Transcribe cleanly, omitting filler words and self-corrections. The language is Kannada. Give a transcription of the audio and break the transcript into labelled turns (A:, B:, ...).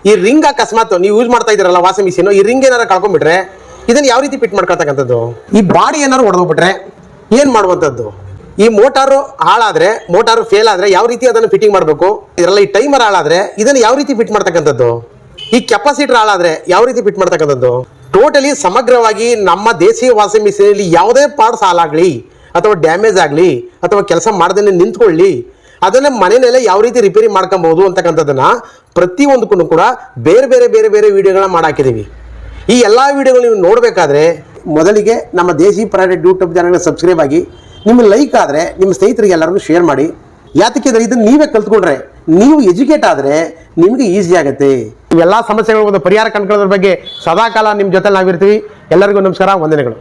A: ಈ ರಿಂಗ್ ಅಕಸ್ಮಾತ್ ನೀವು ಯೂಸ್ ಮಾಡ್ತಾ ಇದ್ದೀರಲ್ಲ ವಾಷಿಂಗ್ ಮಿಷಿನ್, ಈ ರಿಂಗ್ ಏನಾರು ಕಳ್ಕೊಂಡ್ಬಿಟ್ರೆ ಇದನ್ನ ಯಾವ ರೀತಿ ಫಿಟ್ ಮಾಡ್ಕೊಳ್ತಕ್ಕಂಥದ್ದು? ಈ ಬಾಡಿ ಏನಾದ್ರು ಹೊಡೆದೋಗ್ಬಿಟ್ರೆ ಏನ್ ಮಾಡುವಂಥದ್ದು? ಈ ಮೋಟಾರು ಹಾಳಾದ್ರೆ, ಮೋಟಾರು ಫೇಲ್ ಆದ್ರೆ ಯಾವ ರೀತಿ ಅದನ್ನು ಫಿಟ್ಟಿಂಗ್ ಮಾಡಬೇಕು? ಇದರಲ್ಲಿ ಈ ಟೈಮರ್ ಹಾಳಾದ್ರೆ ಇದನ್ನು ಯಾವ ರೀತಿ ಫಿಟ್ ಮಾಡ್ತಕ್ಕಂಥದ್ದು? ಈ ಕೆಪಾಸಿಟರ್ ಹಾಳಾದ್ರೆ ಯಾವ ರೀತಿ ಫಿಟ್ ಮಾಡ್ತಕ್ಕಂಥದ್ದು? ಟೋಟಲಿ ಸಮಗ್ರವಾಗಿ ನಮ್ಮ ದೇಶೀಯ ವಾಷಿಂಗ್ ಮಿಷಿನಲ್ಲಿ ಯಾವುದೇ ಪಾರ್ಟ್ಸ್ ಹಾಳಾಗ್ಲಿ ಅಥವಾ ಡ್ಯಾಮೇಜ್ ಆಗಲಿ ಅಥವಾ ಕೆಲಸ ಮಾಡದೇ ನಿಂತ್ಕೊಳ್ಳಿ, ಅದನ್ನ ಮನೆಯಲ್ಲೇ ಯಾವ ರೀತಿ ರಿಪೇರಿ ಮಾಡ್ಕೊಬಹುದು ಅಂತಕ್ಕಂಥದ್ದನ್ನ ಪ್ರತಿಯೊಂದಕ್ಕೂ ಕೂಡ ಬೇರೆ ಬೇರೆ ಬೇರೆ ಬೇರೆ ವಿಡಿಯೋಗಳನ್ನ ಮಾಡಾಕಿದ್ದೀವಿ. ಈ ಎಲ್ಲ ವಿಡಿಯೋಗಳು ನೀವು ನೋಡಬೇಕಾದ್ರೆ ಮೊದಲಿಗೆ ನಮ್ಮ ದೇಸಿ ಪ್ರಾಡಕ್ಟ್ ಯೂಟ್ಯೂಬ್ ಚಾನಲ್ನ ಸಬ್ಸ್ಕ್ರೈಬ್ ಆಗಿ, ನಿಮ್ಗೆ ಲೈಕ್ ಆದರೆ ನಿಮ್ಮ ಸ್ನೇಹಿತರಿಗೆ ಎಲ್ಲರಿಗೂ ಶೇರ್ ಮಾಡಿ. ಯಾತಕ್ಕಿದ್ರೆ ಇದನ್ನು ನೀವೇ ಕಲ್ತ್ಕೊಂಡ್ರೆ, ನೀವು ಎಜುಕೇಟ್ ಆದರೆ ನಿಮಗೆ ಈಸಿ ಆಗುತ್ತೆ. ಎಲ್ಲ ಸಮಸ್ಯೆಗಳ ಒಂದು ಪರಿಹಾರ ಕಂಡುಕೊಳ್ಳೋದ್ರ ಬಗ್ಗೆ ಸದಾಕಾಲ ನಿಮ್ಮ ಜೊತೆ ನಾವಿರ್ತೀವಿ. ಎಲ್ಲರಿಗೂ ನಮಸ್ಕಾರ, ವಂದನೆಗಳು.